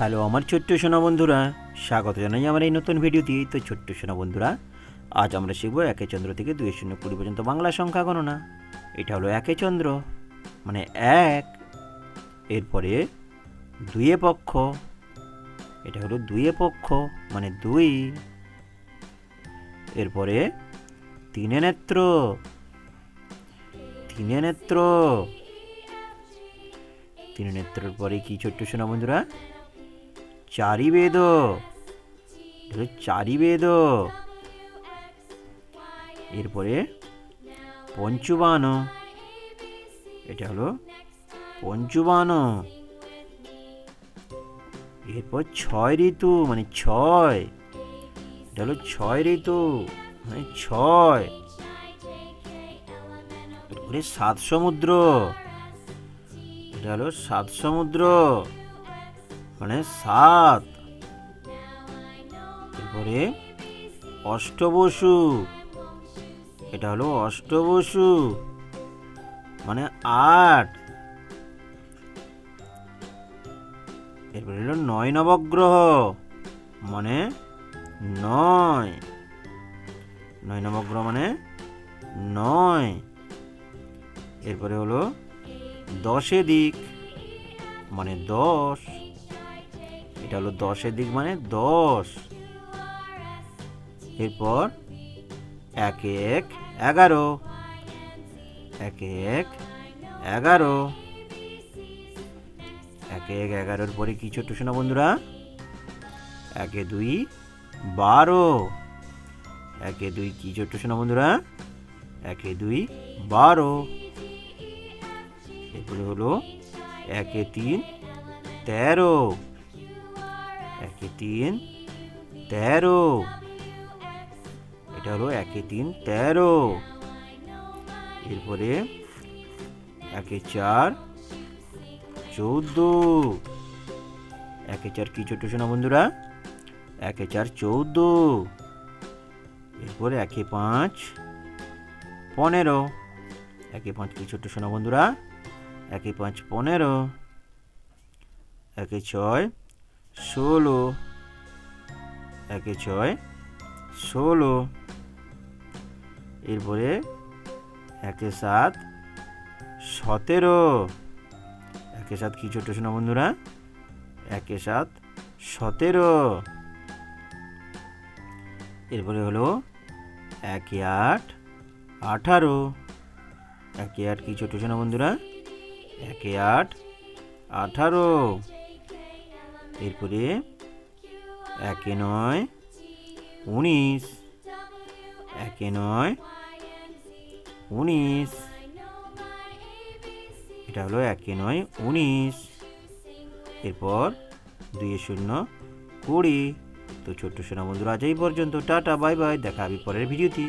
Hello আমার ছোট্ট সোনা বন্ধুরা, স্বাগত জানাই আমার এই নতুন ভিডিওতে। তো ছোট্ট সোনা বন্ধুরা, আজ আমরা শিখব একে চন্দ্র থেকে 2 শূন্য 20 পর্যন্ত বাংলা সংখ্যা গণনা। এটা হলো একে চন্দ্র মানে এক, এরপরে দুইয়ে পক্ষ, এটা হলো দুইয়ে পক্ষ মানে 2, এরপরে তিনে নেত্র, তিনে নেত্র, তিনে নেত্রের পরে কি ছোট্ট সোনা বন্ধুরা? চারি বেদ, চারি বেদ, এরপরে পঞ্চুবান, এটা হলো পঞ্চুবান, এরপর 6 ঋতু মানে 6, এটা হলো 6 ঋতু মানে 6, এরপরে 7 সমুদ্র, এটা হলো 7 সমুদ্র মানে 7, এরপরে অষ্টবসু, এটা হলো অষ্টবসু মানে 8, এরপরে হলো 9 নবগ্রহ মানে 9, 9 নবগ্রহ মানে 9, এরপরে হলো 10 দিক মানে 10, এটা হলো 10 দিক মানে 10, এরপর 1 1 11, 1 1 11, 1 1 11 পরে কি ছোট্ট সোনা বন্ধুরা? 1 2 12, 1 2 কি ছোট্ট সোনা বন্ধুরা? 1 2 12, এরপরে হলো 1 3 13, 1 3 13, এটা হলো 1 3 13, এরপরে 1 4 14, 1 4 কি ছোট্ট সোনা বন্ধুরা? 1 4 14, এরপরে 1 5 15, 1 5 কি ছোট্ট সোনা বন্ধুরা? 1 5 15, 1 6 16, 1 6 16, এরপরে 1 7 17, 1 7 কি ছোট্ট সোনা বন্ধুরা? 1 7 17, এরপরে হলো 1 8 18, 1 8 কি ছোট্ট সোনা বন্ধুরা? 1 8 18, এরপরে 1 9 19, 1 9 19, এটা হলো 1 9 19, এরপর 2 0 20। তো ছোট্ট সোনা বন্ধুরা, আজ এই পর্যন্ত। টাটা, বাই বাই, দেখা হবে পরের ভিডিওটি।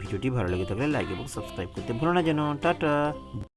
ভিডিওটি ভালো লেগে থাকলে লাইক এবং সাবস্ক্রাইব করতে ভুলো না যেন। টাটা।